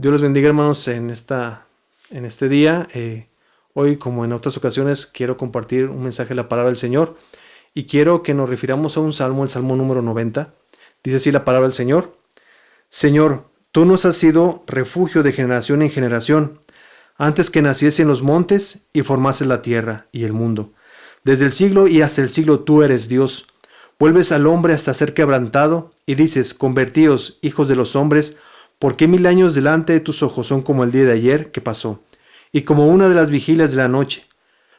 Dios les bendiga, hermanos, en este día. Hoy, como en otras ocasiones, quiero compartir un mensaje de la palabra del Señor y quiero que nos refiramos a un salmo, el salmo número 90. Dice así la palabra del Señor: Señor, tú nos has sido refugio de generación en generación, antes que naciesen los montes y formases la tierra y el mundo. Desde el siglo y hasta el siglo tú eres Dios. Vuelves al hombre hasta ser quebrantado y dices: convertíos, hijos de los hombres, porque 1000 años delante de tus ojos son como el día de ayer que pasó, y como una de las vigilias de la noche.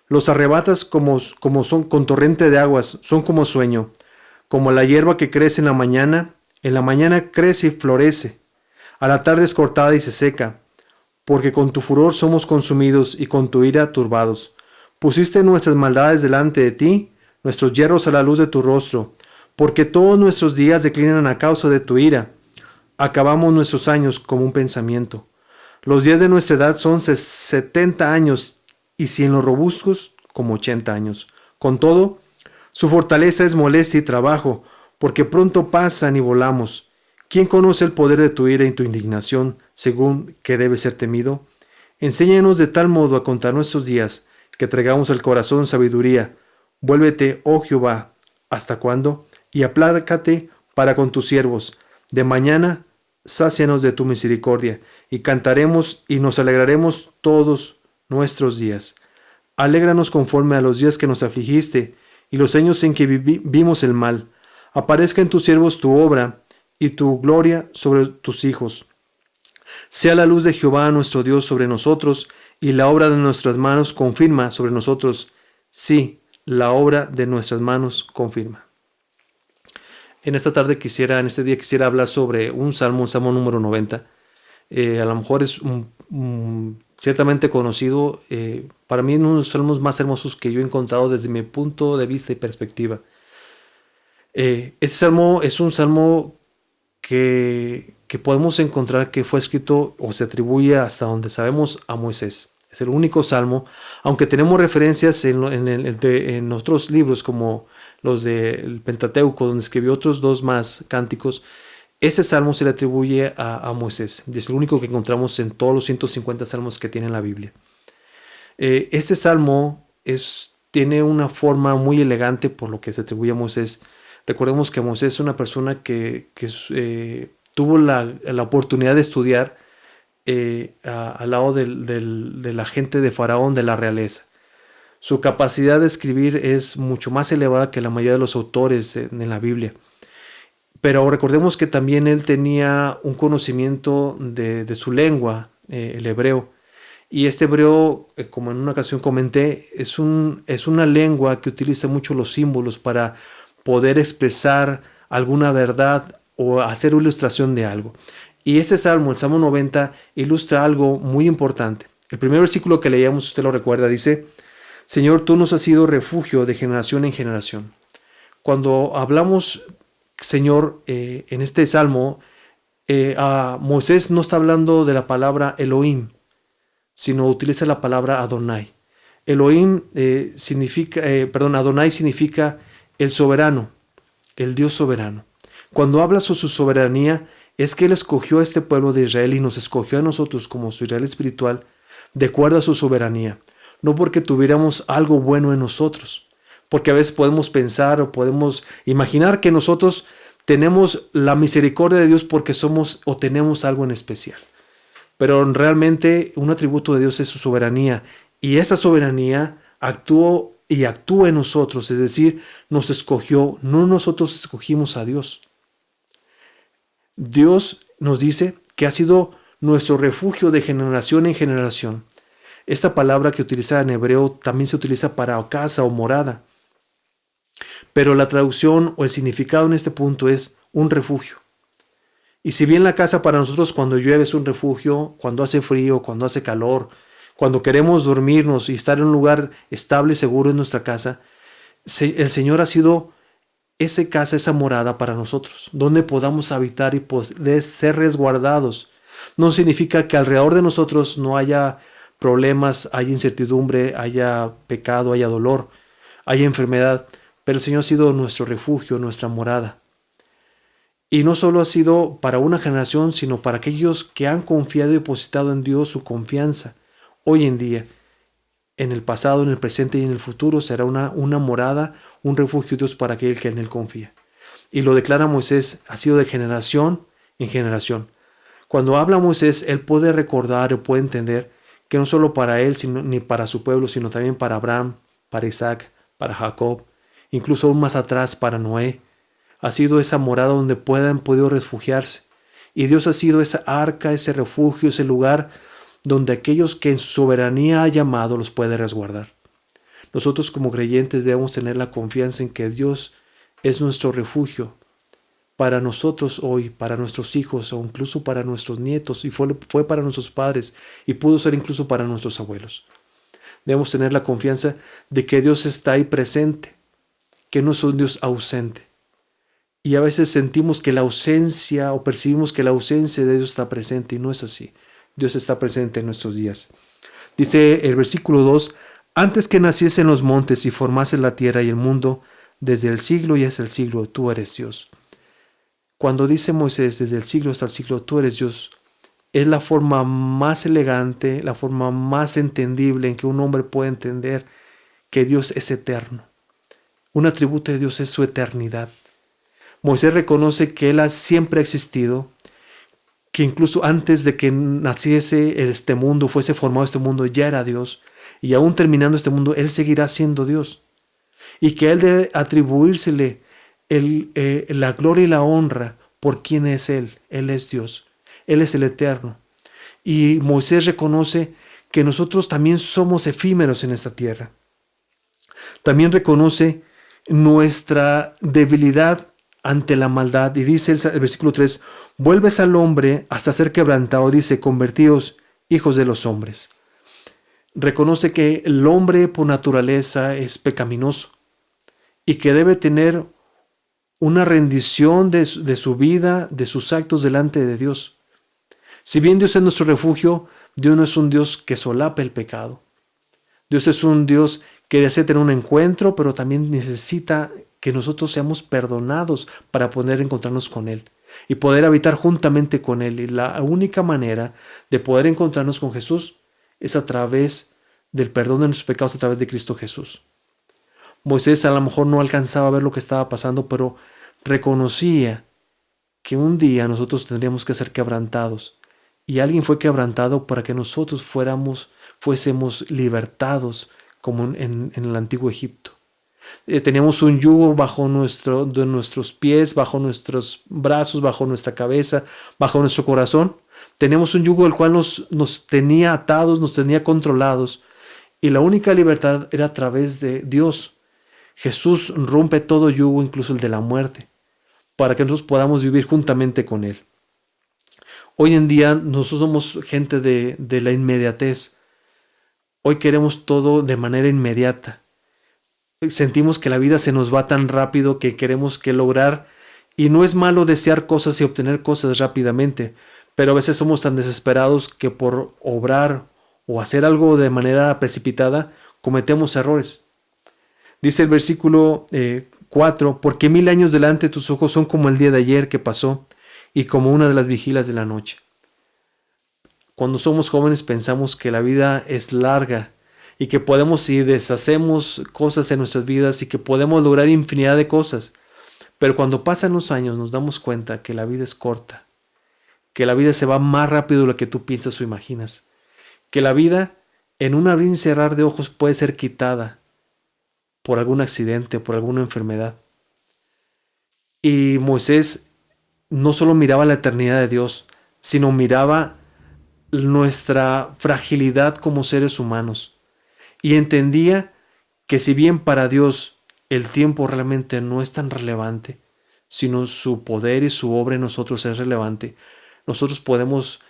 Los arrebatas como son con torrente de aguas, son como sueño, como la hierba que crece en la mañana crece y florece, a la tarde es cortada y se seca, porque con tu furor somos consumidos y con tu ira turbados. Pusiste nuestras maldades delante de ti, nuestros yerros a la luz de tu rostro, porque todos nuestros días declinan a causa de tu ira. Acabamos nuestros años como un pensamiento. Los días de nuestra edad son 70 años, y si en los robustos, como 80 años. Con todo, su fortaleza es molestia y trabajo, porque pronto pasan y volamos. ¿Quién conoce el poder de tu ira y tu indignación, según que debe ser temido? Enséñanos de tal modo a contar nuestros días, que traigamos al corazón sabiduría. Vuélvete, oh Jehová, ¿hasta cuándo? Y aplácate para con tus siervos. De mañana, sácianos de tu misericordia, y cantaremos y nos alegraremos todos nuestros días. Alégranos conforme a los días que nos afligiste, y los años en que vimos el mal. Aparezca en tus siervos tu obra, y tu gloria sobre tus hijos. Sea la luz de Jehová nuestro Dios sobre nosotros, y la obra de nuestras manos confirma sobre nosotros. Sí, la obra de nuestras manos confirma. En este día quisiera hablar sobre un salmo número 90. A lo mejor es ciertamente conocido, para mí uno de los salmos más hermosos que yo he encontrado desde mi punto de vista y perspectiva. Este salmo es un salmo que podemos encontrar que fue escrito o se atribuye, hasta donde sabemos, a Moisés. Es el único salmo, aunque tenemos referencias en otros libros como los del Pentateuco, donde escribió otros dos más cánticos. Ese salmo se le atribuye a Moisés, y es el único que encontramos en todos los 150 salmos que tiene la Biblia. Este salmo tiene una forma muy elegante por lo que se atribuye a Moisés. Recordemos que Moisés es una persona que tuvo la oportunidad de estudiar al lado de la gente de Faraón, de la realeza. Su capacidad de escribir es mucho más elevada que la mayoría de los autores en la Biblia. Pero recordemos que también él tenía un conocimiento de su lengua, el hebreo. Y este hebreo, como en una ocasión comenté, es una lengua que utiliza mucho los símbolos para poder expresar alguna verdad o hacer una ilustración de algo. Y este salmo, el Salmo 90, ilustra algo muy importante. El primer versículo que leíamos, usted lo recuerda, dice: Señor, tú nos has sido refugio de generación en generación. Cuando hablamos, Señor, en este salmo, a Moisés no está hablando de la palabra Elohim, sino utiliza la palabra Adonai. Elohim Adonai significa el soberano, el Dios soberano. Cuando habla sobre su soberanía, es que Él escogió a este pueblo de Israel y nos escogió a nosotros como su Israel espiritual, de acuerdo a su soberanía. No porque tuviéramos algo bueno en nosotros, porque a veces podemos pensar o podemos imaginar que nosotros tenemos la misericordia de Dios porque somos o tenemos algo en especial. Pero realmente un atributo de Dios es su soberanía, y esa soberanía actúa en nosotros, es decir, nos escogió, no nosotros escogimos a Dios. Dios nos dice que ha sido nuestro refugio de generación en generación. Esta palabra que utiliza en hebreo también se utiliza para casa o morada. Pero la traducción o el significado en este punto es un refugio. Y si bien la casa para nosotros cuando llueve es un refugio, cuando hace frío, cuando hace calor, cuando queremos dormirnos y estar en un lugar estable y seguro en nuestra casa, el Señor ha sido esa casa, esa morada para nosotros, donde podamos habitar y poder ser resguardados. No significa que alrededor de nosotros no haya problemas, haya incertidumbre, haya pecado, haya dolor, haya enfermedad, pero el Señor ha sido nuestro refugio, nuestra morada. Y no solo ha sido para una generación, sino para aquellos que han confiado y depositado en Dios su confianza. Hoy en día, en el pasado, en el presente y en el futuro será una morada, un refugio Dios para aquel que en él confía. Y lo declara Moisés, ha sido de generación en generación. Cuando habla Moisés, él puede recordar o puede entender que no solo para él, ni para su pueblo, sino también para Abraham, para Isaac, para Jacob, incluso aún más atrás para Noé. Ha sido esa morada donde han podido refugiarse. Y Dios ha sido esa arca, ese refugio, ese lugar donde aquellos que en su soberanía ha llamado los puede resguardar. Nosotros como creyentes debemos tener la confianza en que Dios es nuestro refugio para nosotros hoy, para nuestros hijos o incluso para nuestros nietos, y fue para nuestros padres y pudo ser incluso para nuestros abuelos. Debemos tener la confianza de que Dios está ahí presente, que no es un Dios ausente. Y a veces sentimos que la ausencia o percibimos que la ausencia de Dios está presente y no es así. Dios está presente en nuestros días. Dice el versículo 2, antes que naciesen los montes y formasen la tierra y el mundo, desde el siglo y hasta el siglo, tú eres Dios. Cuando dice Moisés, desde el siglo hasta el siglo, tú eres Dios, es la forma más elegante, la forma más entendible en que un hombre puede entender que Dios es eterno. Un atributo de Dios es su eternidad. Moisés reconoce que Él siempre ha existido, que incluso antes de que naciese este mundo, fuese formado este mundo, ya era Dios, y aún terminando este mundo, Él seguirá siendo Dios, y que Él debe atribuírsele la gloria y la honra por quién es Él. Él es Dios, Él es el eterno. Y Moisés reconoce que nosotros también somos efímeros en esta tierra. También reconoce nuestra debilidad ante la maldad. Y dice el versículo 3, vuelves al hombre hasta ser quebrantado, dice, convertíos hijos de los hombres. Reconoce que el hombre por naturaleza es pecaminoso y que debe tener una rendición de su vida, de sus actos delante de Dios. Si bien Dios es nuestro refugio, Dios no es un Dios que solapa el pecado. Dios es un Dios que desea tener un encuentro, pero también necesita que nosotros seamos perdonados para poder encontrarnos con Él y poder habitar juntamente con Él. Y la única manera de poder encontrarnos con Jesús es a través del perdón de nuestros pecados a través de Cristo Jesús. Moisés a lo mejor no alcanzaba a ver lo que estaba pasando, pero reconocía que un día nosotros tendríamos que ser quebrantados. Y alguien fue quebrantado para que nosotros fuésemos libertados como en el antiguo Egipto. Teníamos un yugo de nuestros pies, bajo nuestros brazos, bajo nuestra cabeza, bajo nuestro corazón. Tenemos un yugo el cual nos tenía atados, nos tenía controlados. Y la única libertad era a través de Dios. Jesús rompe todo yugo, incluso el de la muerte, para que nosotros podamos vivir juntamente con Él. Hoy en día nosotros somos gente de la inmediatez. Hoy queremos todo de manera inmediata. Sentimos que la vida se nos va tan rápido que queremos que lograr, y no es malo desear cosas y obtener cosas rápidamente, pero a veces somos tan desesperados que por obrar o hacer algo de manera precipitada cometemos errores. Dice el versículo 4, porque 1000 años delante de tus ojos son como el día de ayer que pasó y como una de las vigilas de la noche. Cuando somos jóvenes pensamos que la vida es larga y que podemos y deshacemos cosas en nuestras vidas y que podemos lograr infinidad de cosas. Pero cuando pasan los años nos damos cuenta que la vida es corta, que la vida se va más rápido de lo que tú piensas o imaginas, que la vida en un abrir y cerrar de ojos puede ser quitada por algún accidente, por alguna enfermedad. Y Moisés no solo miraba la eternidad de Dios, sino miraba nuestra fragilidad como seres humanos. Y entendía que si bien para Dios el tiempo realmente no es tan relevante, sino su poder y su obra en nosotros es relevante, nosotros podemos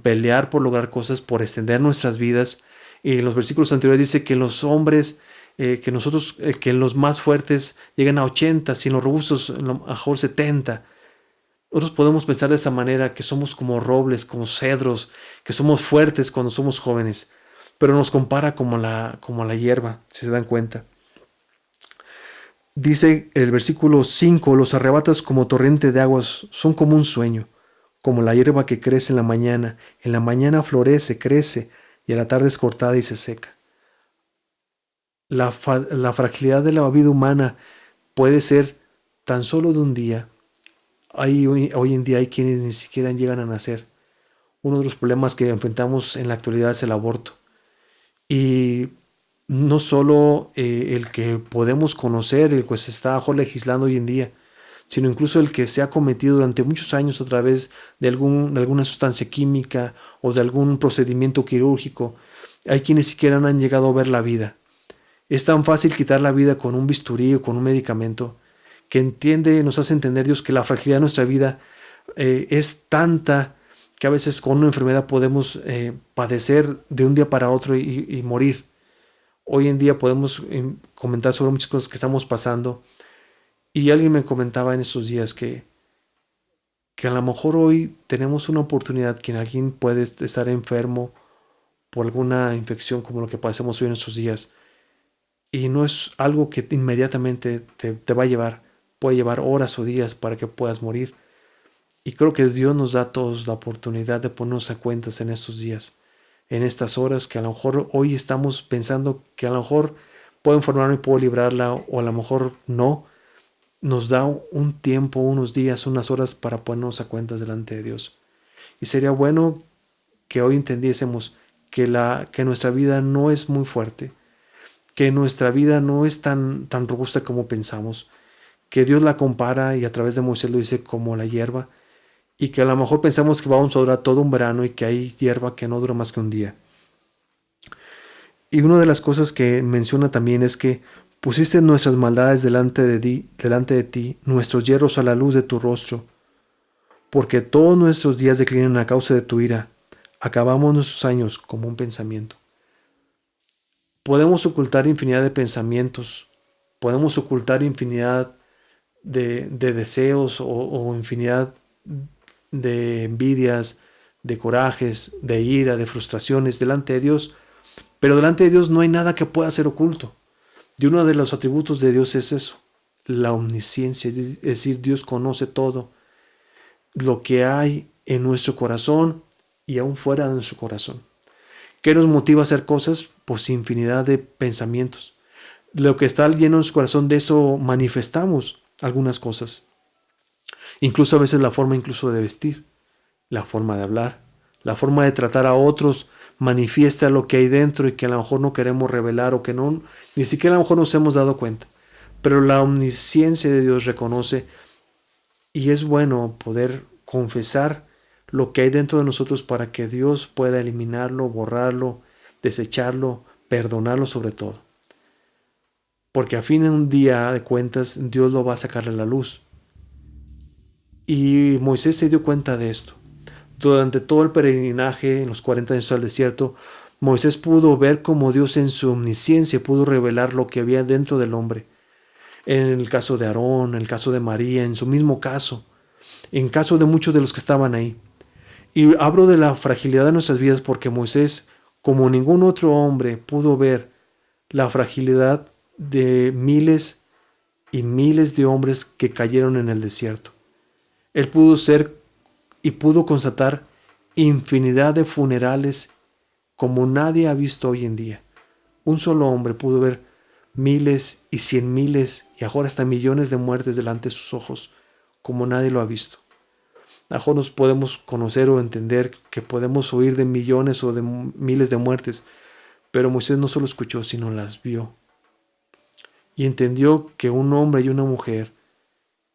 pelear por lograr cosas, por extender nuestras vidas. Y en los versículos anteriores dice que los hombres, que los más fuertes llegan a 80, si los robustos a lo mejor 70. Nosotros podemos pensar de esa manera, que somos como robles, como cedros, que somos fuertes cuando somos jóvenes, pero nos compara como la hierba, si se dan cuenta. Dice el versículo 5: los arrebatas como torrente de aguas, son como un sueño, como la hierba que crece en la mañana florece, crece, y a la tarde es cortada y se seca. La fragilidad de la vida humana puede ser tan solo de un día. Hoy en día hay quienes ni siquiera llegan a nacer. Uno de los problemas que enfrentamos en la actualidad es el aborto. Y no solo el que podemos conocer, el que se está legislando hoy en día, sino incluso el que se ha cometido durante muchos años a través de alguna sustancia química o de algún procedimiento quirúrgico. Hay quienes siquiera no han llegado a ver la vida. Es tan fácil quitar la vida con un bisturí o con un medicamento que nos hace entender Dios que la fragilidad de nuestra vida es tanta que a veces con una enfermedad podemos padecer de un día para otro y morir. Hoy en día podemos comentar sobre muchas cosas que estamos pasando, y alguien me comentaba en esos días que a lo mejor hoy tenemos una oportunidad, que alguien puede estar enfermo por alguna infección como lo que pasamos hoy en estos días, y no es algo que inmediatamente te va a llevar, puede llevar horas o días para que puedas morir. Y creo que Dios nos da a todos la oportunidad de ponernos a cuentas en estos días, en estas horas que a lo mejor hoy estamos pensando que a lo mejor puedo enfermarme y puedo librarla, o a lo mejor no. Nos da un tiempo, unos días, unas horas para ponernos a cuentas delante de Dios. Y sería bueno que hoy entendiésemos que nuestra vida no es muy fuerte, que nuestra vida no es tan robusta como pensamos, que Dios la compara, y a través de Moisés lo dice, como la hierba, y que a lo mejor pensamos que vamos a durar todo un verano y que hay hierba que no dura más que un día. Y una de las cosas que menciona también es que pusiste nuestras maldades delante de ti, nuestros yerros a la luz de tu rostro, porque todos nuestros días declinan a causa de tu ira, acabamos nuestros años como un pensamiento. Podemos ocultar infinidad de pensamientos, podemos ocultar infinidad de deseos o infinidad de envidias, de corajes, de ira, de frustraciones delante de Dios, pero delante de Dios no hay nada que pueda ser oculto. Y uno de los atributos de Dios es eso, la omnisciencia, es decir, Dios conoce todo lo que hay en nuestro corazón y aún fuera de nuestro corazón. ¿Qué nos motiva a hacer cosas? Pues infinidad de pensamientos. Lo que está lleno en nuestro corazón, de eso manifestamos algunas cosas. Incluso a veces la forma incluso de vestir, la forma de hablar, la forma de tratar a otros manifiesta lo que hay dentro y que a lo mejor no queremos revelar, o que no, ni siquiera a lo mejor nos hemos dado cuenta. Pero la omnisciencia de Dios reconoce, y es bueno poder confesar lo que hay dentro de nosotros para que Dios pueda eliminarlo, borrarlo, desecharlo, perdonarlo sobre todo. Porque a fin de un día de cuentas Dios lo va a sacar a la luz. Y Moisés se dio cuenta de esto. Durante todo el peregrinaje, en los 40 años al desierto, Moisés pudo ver cómo Dios en su omnisciencia pudo revelar lo que había dentro del hombre. En el caso de Aarón, en el caso de María, en su mismo caso, en caso de muchos de los que estaban ahí. Y hablo de la fragilidad de nuestras vidas porque Moisés, como ningún otro hombre, pudo ver la fragilidad de miles y miles de hombres que cayeron en el desierto. Él pudo ser y pudo constatar infinidad de funerales como nadie ha visto hoy en día. Un solo hombre pudo ver miles y 100,000 y ahora hasta millones de muertes delante de sus ojos, como nadie lo ha visto. Mejor nos podemos conocer o entender que podemos oír de millones o de miles de muertes, pero Moisés no solo escuchó, sino las vio. Y entendió que un hombre y una mujer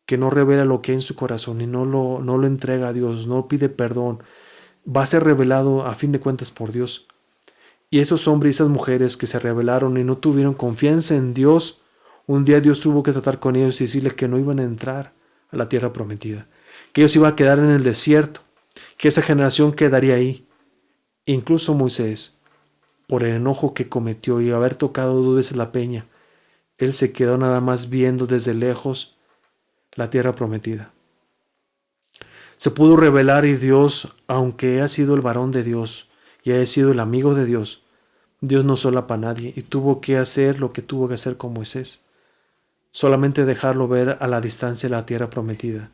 que no revela lo que hay en su corazón y no lo entrega a Dios, no pide perdón, va a ser revelado a fin de cuentas por Dios. Y esos hombres y esas mujeres que se rebelaron y no tuvieron confianza en Dios, un día Dios tuvo que tratar con ellos y decirles que no iban a entrar a la tierra prometida, que ellos iban a quedar en el desierto, que esa generación quedaría ahí. Incluso Moisés, por el enojo que cometió y haber tocado 2 veces la peña, él se quedó nada más viendo desde lejos la tierra prometida. Se pudo revelar, y Dios, aunque ha sido el varón de Dios y haya sido el amigo de Dios, Dios no solapa a nadie y tuvo que hacer lo que tuvo que hacer con Moisés. solamente dejarlo ver a la distancia la tierra prometida.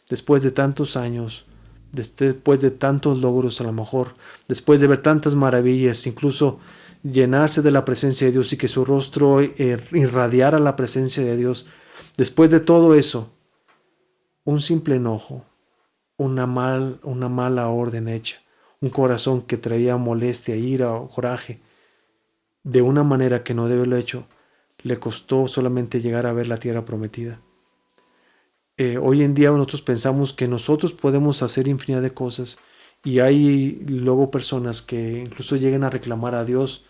Después de tantos años, después de tantos logros a lo mejor, después de ver tantas maravillas, incluso llenarse de la presencia de Dios y que su rostro irradiara la presencia de Dios, después de todo eso, un simple enojo, una mala orden hecha, un corazón que traía molestia, ira o coraje, de una manera que no debe haberlo hecho, le costó solamente llegar a ver la tierra prometida. Hoy en día nosotros pensamos que nosotros podemos hacer infinidad de cosas y hay luego personas que incluso llegan a reclamar a Dios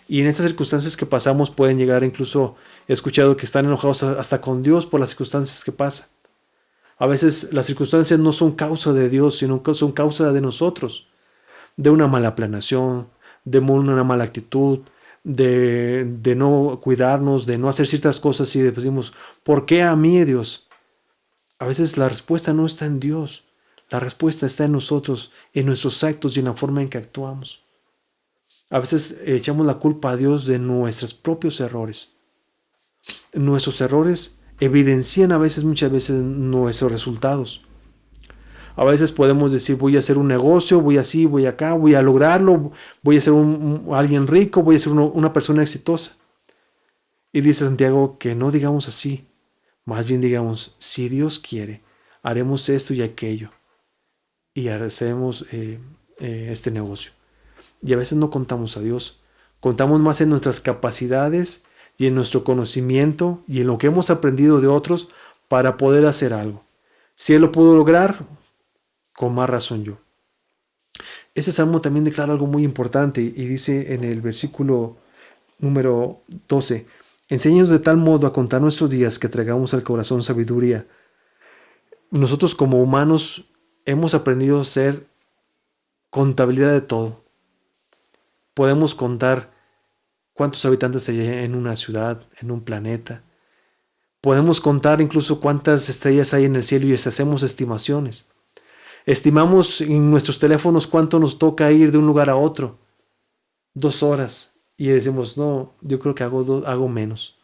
y en estas circunstancias que pasamos pueden llegar incluso, he escuchado que están enojados hasta con Dios por las circunstancias que pasan. A veces las circunstancias no son causa de Dios, sino que son causa de nosotros, de una mala planeación, de una mala actitud, de no cuidarnos, de no hacer ciertas cosas y decimos, ¿por qué a mí, Dios? A veces la respuesta no está en Dios, la respuesta está en nosotros, en nuestros actos y en la forma en que actuamos. A veces echamos la culpa a Dios de nuestros propios errores. Nuestros errores evidencian muchas veces nuestros resultados. A veces podemos decir, voy a hacer un negocio, voy así, voy acá, voy a lograrlo, voy a ser alguien rico, voy a ser una persona exitosa. Y dice Santiago que no digamos así, más bien digamos, si Dios quiere, haremos esto y aquello y hacemos este negocio. Y a veces no contamos a Dios, contamos más en nuestras capacidades y en nuestro conocimiento y en lo que hemos aprendido de otros para poder hacer algo. Si Él lo pudo lograr, con más razón yo. Ese salmo también declara algo muy importante y dice en el versículo número 12, enséñanos de tal modo a contar nuestros días que traigamos al corazón sabiduría. Nosotros como humanos hemos aprendido a hacer contabilidad de todo. Podemos contar cuántos habitantes hay en una ciudad, en un planeta. Podemos contar incluso cuántas estrellas hay en el cielo y hacemos estimaciones. Estimamos en nuestros teléfonos cuánto nos toca ir de un lugar a otro. 2 horas. Y decimos, no, yo creo que hago menos.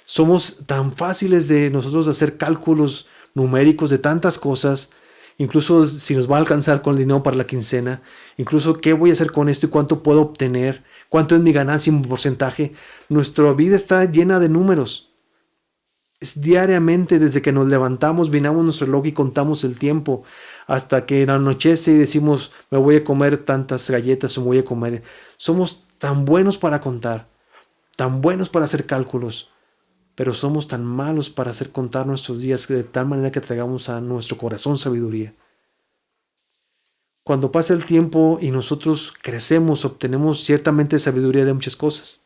Somos tan fáciles de nosotros hacer cálculos numéricos de tantas cosas, incluso si nos va a alcanzar con el dinero para la quincena, incluso qué voy a hacer con esto y cuánto puedo obtener, cuánto es mi ganancia en porcentaje. Nuestra vida está llena de números. Es diariamente desde que nos levantamos, miramos nuestro reloj y contamos el tiempo hasta que anochece y decimos me voy a comer tantas galletas o me voy a comer. Somos tan buenos para contar, tan buenos para hacer cálculos, pero somos tan malos para hacer contar nuestros días de tal manera que traigamos a nuestro corazón sabiduría. Cuando pasa el tiempo y nosotros crecemos, obtenemos ciertamente sabiduría de muchas cosas.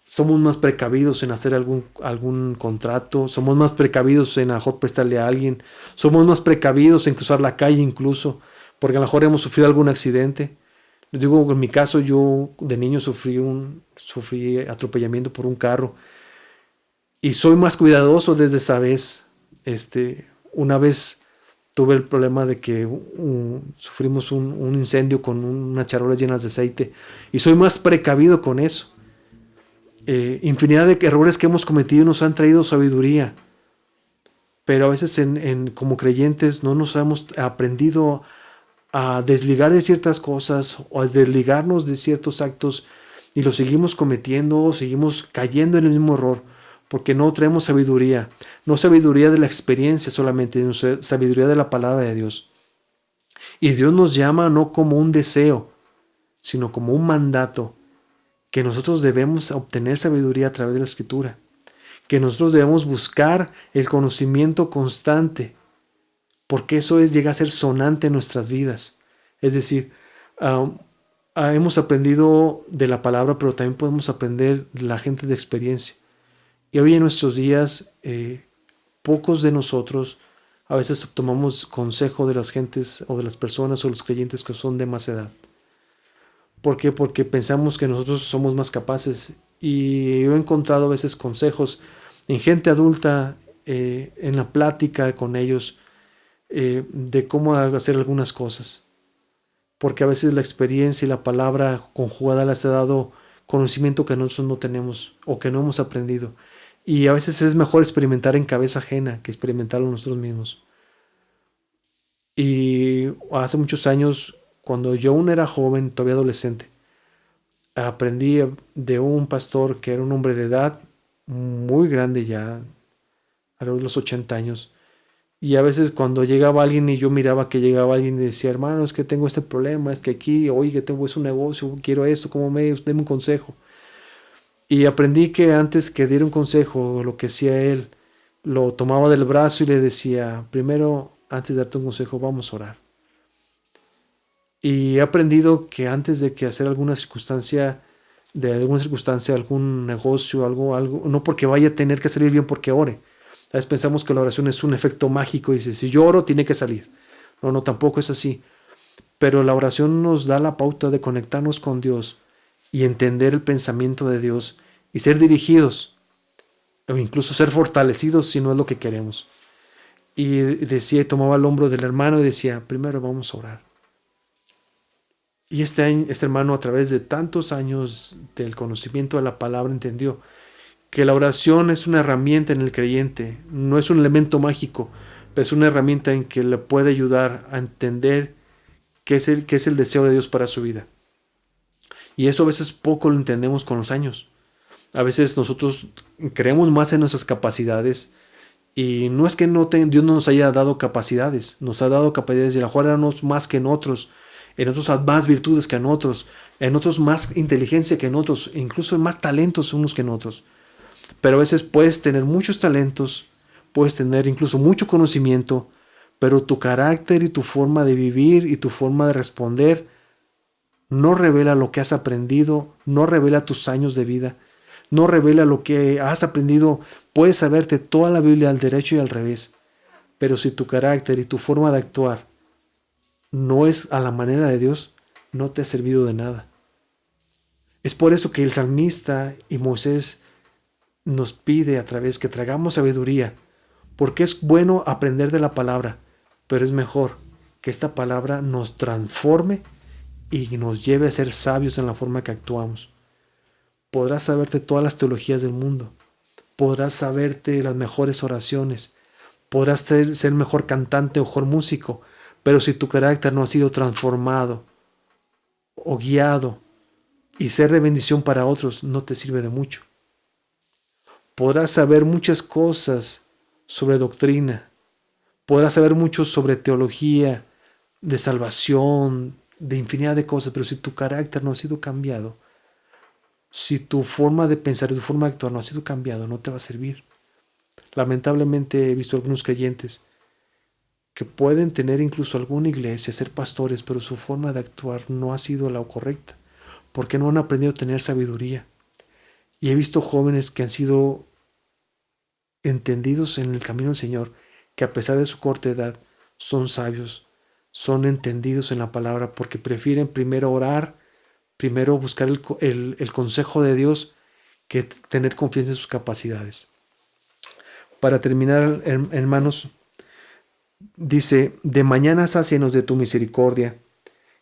Somos más precavidos en hacer algún contrato, somos más precavidos en a lo mejor prestarle a alguien, somos más precavidos en cruzar la calle incluso, porque a lo mejor hemos sufrido algún accidente. Les digo, en mi caso yo de niño sufrí atropellamiento por un carro y soy más cuidadoso desde esa vez. Una vez tuve el problema de que sufrimos un incendio con unas charolas llenas de aceite y soy más precavido con eso. Infinidad de errores que hemos cometido nos han traído sabiduría, pero a veces como creyentes no nos hemos aprendido a desligar de ciertas cosas o a desligarnos de ciertos actos y los seguimos cometiendo o seguimos cayendo en el mismo error porque no traemos sabiduría, no sabiduría de la experiencia solamente, sino sabiduría de la palabra de Dios. Y Dios nos llama no como un deseo, sino como un mandato, que nosotros debemos obtener sabiduría a través de la Escritura, que nosotros debemos buscar el conocimiento constante, porque eso llega a ser sonante en nuestras vidas. Es decir, hemos aprendido de la palabra, pero también podemos aprender de la gente de experiencia. Y hoy en nuestros días, pocos de nosotros a veces tomamos consejo de las gentes o de las personas o los creyentes que son de más edad. ¿Por qué? Porque pensamos que nosotros somos más capaces. Y yo he encontrado a veces consejos en gente adulta, en la plática con ellos, de cómo hacer algunas cosas. Porque a veces la experiencia y la palabra conjugada les ha dado conocimiento que nosotros no tenemos o que no hemos aprendido. Y a veces es mejor experimentar en cabeza ajena que experimentarlo nosotros mismos. Y hace muchos años, cuando yo aún era joven, todavía adolescente, aprendí de un pastor que era un hombre de edad muy grande ya, alrededor de los 80 años. Y a veces cuando llegaba alguien y yo miraba que llegaba alguien y decía, hermano, es que tengo este problema, es que aquí, oye, tengo un negocio, quiero esto, ¿cómo deme un consejo? Y aprendí que antes que diera un consejo, lo que hacía él, lo tomaba del brazo y le decía, primero, antes de darte un consejo, vamos a orar. Y he aprendido que antes de que hacer alguna circunstancia, algún negocio, algo, no porque vaya a tener que salir bien porque ore. A veces pensamos que la oración es un efecto mágico y dice, si yo oro, tiene que salir. No, no, tampoco es así. Pero la oración nos da la pauta de conectarnos con Dios y entender el pensamiento de Dios y ser dirigidos o incluso ser fortalecidos si no es lo que queremos. Y decía y tomaba el hombro del hermano y decía, primero vamos a orar. Y este hermano, a través de tantos años del conocimiento de la palabra, entendió que la oración es una herramienta en el creyente, no es un elemento mágico, pero es una herramienta en que le puede ayudar a entender qué es el deseo de Dios para su vida. Y eso a veces poco lo entendemos con los años. A veces nosotros creemos más en nuestras capacidades y no es que Dios no nos haya dado capacidades, nos ha dado capacidades y a lo mejor éramos más que en otros más virtudes que en otros más inteligencia que en otros, incluso más talentos unos que en otros. Pero a veces puedes tener muchos talentos, puedes tener incluso mucho conocimiento, pero tu carácter y tu forma de vivir y tu forma de responder no revela lo que has aprendido, no revela tus años de vida, no revela lo que has aprendido. Puedes saberte toda la Biblia al derecho y al revés, pero si tu carácter y tu forma de actuar no es a la manera de Dios, no te ha servido de nada. Es por eso que el salmista y Moisés nos pide a través que tragamos sabiduría, porque es bueno aprender de la palabra, pero es mejor que esta palabra nos transforme y nos lleve a ser sabios en la forma que actuamos. Podrás saberte todas las teologías del mundo, podrás saberte las mejores oraciones, podrás ser mejor cantante o mejor músico, pero si tu carácter no ha sido transformado o guiado y ser de bendición para otros, no te sirve de mucho. Podrás saber muchas cosas sobre doctrina, podrás saber mucho sobre teología, de salvación, de infinidad de cosas, pero si tu carácter no ha sido cambiado, si tu forma de pensar y tu forma de actuar no ha sido cambiado, no te va a servir. Lamentablemente he visto algunos creyentes que pueden tener incluso alguna iglesia, ser pastores, pero su forma de actuar no ha sido la correcta, porque no han aprendido a tener sabiduría. Y he visto jóvenes que han sido entendidos en el camino del Señor, que a pesar de su corta edad son sabios, son entendidos en la palabra, porque prefieren primero orar, primero buscar el consejo de Dios, que tener confianza en sus capacidades. Para terminar, hermanos, dice, de mañana sácianos de tu misericordia,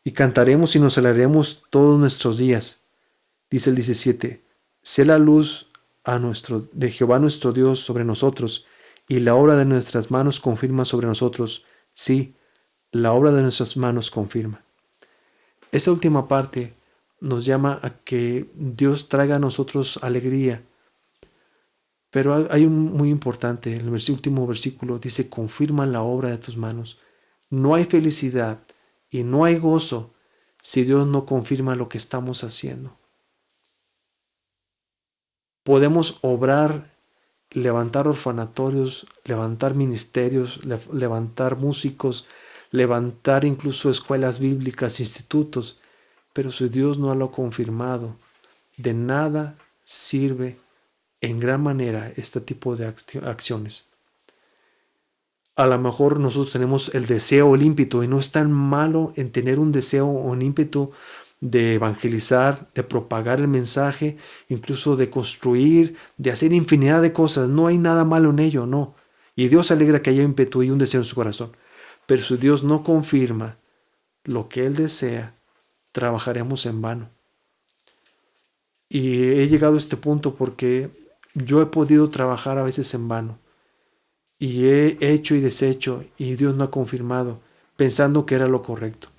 y cantaremos y nos alegraremos todos nuestros días. Dice el 17, sea la luz de Jehová nuestro Dios sobre nosotros, y la obra de nuestras manos confirma sobre nosotros. Sí, la obra de nuestras manos confirma. Esa última parte nos llama a que Dios traiga a nosotros alegría. Pero hay un muy importante, en el último versículo dice, confirma la obra de tus manos. No hay felicidad y no hay gozo si Dios no confirma lo que estamos haciendo. Podemos obrar, levantar orfanatorios, levantar ministerios, levantar músicos, levantar incluso escuelas bíblicas, institutos, pero si Dios no lo ha confirmado, de nada sirve en gran manera este tipo de acciones. A lo mejor nosotros tenemos el deseo, el ímpetu, y no es tan malo en tener un deseo o un ímpetu de evangelizar, de propagar el mensaje, incluso de construir, de hacer infinidad de cosas. No hay nada malo en ello, no. Y Dios se alegra que haya ímpetu y un deseo en su corazón. Pero si Dios no confirma lo que Él desea, trabajaremos en vano. Y he llegado a este punto porque Yo he podido trabajar a veces en vano y he hecho y deshecho y Dios no ha confirmado, pensando que era lo correcto.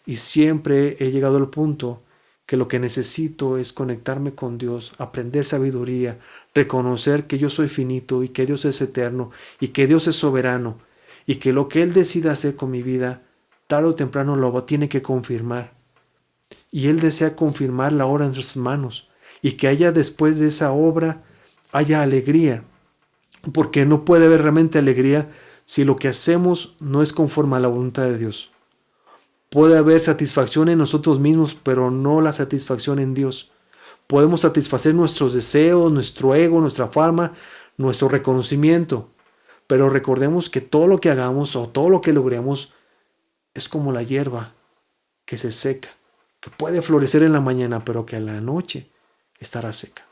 Y siempre he llegado al punto que lo que necesito es conectarme con Dios, aprender sabiduría, reconocer que yo soy finito y que Dios es eterno y que Dios es soberano y que lo que Él decida hacer con mi vida, tarde o temprano lo tiene que confirmar. Y Él desea confirmar la obra en sus manos y que haya después de esa obra, haya alegría, porque no puede haber realmente alegría si lo que hacemos no es conforme a la voluntad de Dios. Puede haber satisfacción en nosotros mismos, pero no la satisfacción en Dios. Podemos satisfacer nuestros deseos, nuestro ego, nuestra fama, nuestro reconocimiento, pero recordemos que todo lo que hagamos o todo lo que logremos es como la hierba que se seca, que puede florecer en la mañana, pero que a la noche estará seca.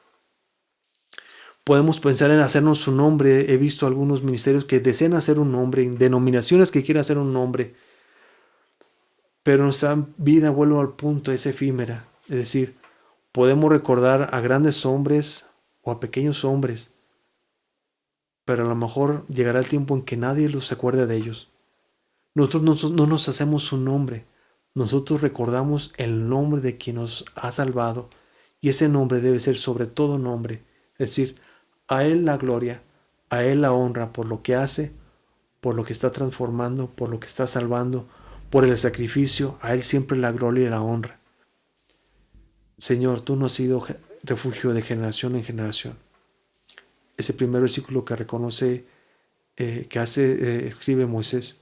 Podemos pensar en hacernos un nombre. He visto algunos ministerios que desean hacer un nombre, denominaciones que quieren hacer un nombre, pero nuestra vida, vuelvo al punto, es efímera. Es decir, podemos recordar a grandes hombres o a pequeños hombres, pero a lo mejor llegará el tiempo en que nadie se acuerde de ellos. Nosotros no nos hacemos un nombre, nosotros recordamos el nombre de quien nos ha salvado, y ese nombre debe ser sobre todo nombre. Es decir, a Él la gloria, a Él la honra por lo que hace, por lo que está transformando, por lo que está salvando, por el sacrificio, a Él siempre la gloria y la honra. Señor, tú no has sido refugio de generación en generación. Ese primer versículo que reconoce, escribe Moisés.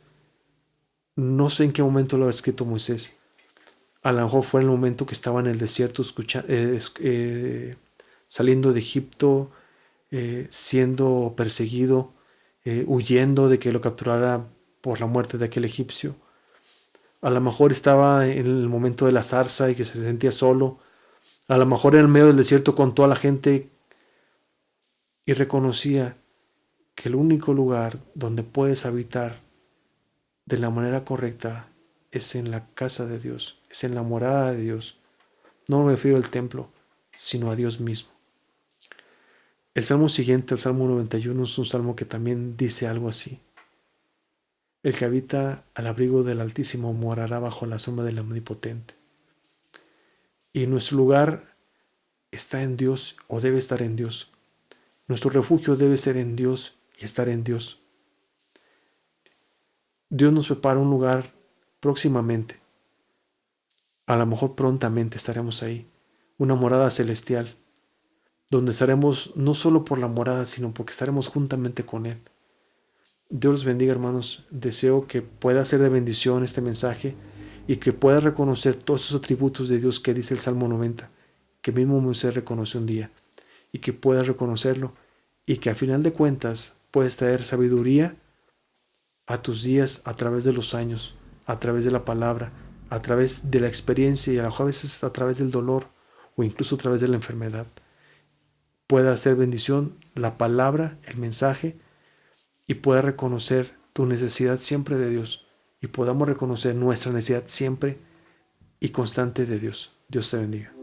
No sé en qué momento lo ha escrito Moisés. A lo mejor fue el momento que estaba en el desierto saliendo de Egipto, siendo perseguido, huyendo de que lo capturara por la muerte de aquel egipcio. A lo mejor estaba en el momento de la zarza y que se sentía solo. A lo mejor en el medio del desierto con toda la gente y reconocía que el único lugar donde puedes habitar de la manera correcta es en la casa de Dios, es en la morada de Dios. No me refiero al templo, sino a Dios mismo. El salmo siguiente, el Salmo 91, es un salmo que también dice algo así. El que habita al abrigo del Altísimo morará bajo la sombra del Omnipotente. Y nuestro lugar está en Dios, o debe estar en Dios. Nuestro refugio debe ser en Dios y estar en Dios. Dios nos prepara un lugar próximamente. A lo mejor prontamente estaremos ahí. Una morada celestial, donde estaremos no solo por la morada, sino porque estaremos juntamente con Él. Dios los bendiga, hermanos. Deseo que pueda ser de bendición este mensaje y que pueda reconocer todos esos atributos de Dios que dice el Salmo 90, que mismo Moisés reconoció un día, y que puedas reconocerlo y que a final de cuentas puedes traer sabiduría a tus días a través de los años, a través de la palabra, a través de la experiencia y a veces a través del dolor o incluso a través de la enfermedad. Pueda hacer bendición la palabra, el mensaje, y pueda reconocer tu necesidad siempre de Dios y podamos reconocer nuestra necesidad siempre y constante de Dios. Dios te bendiga.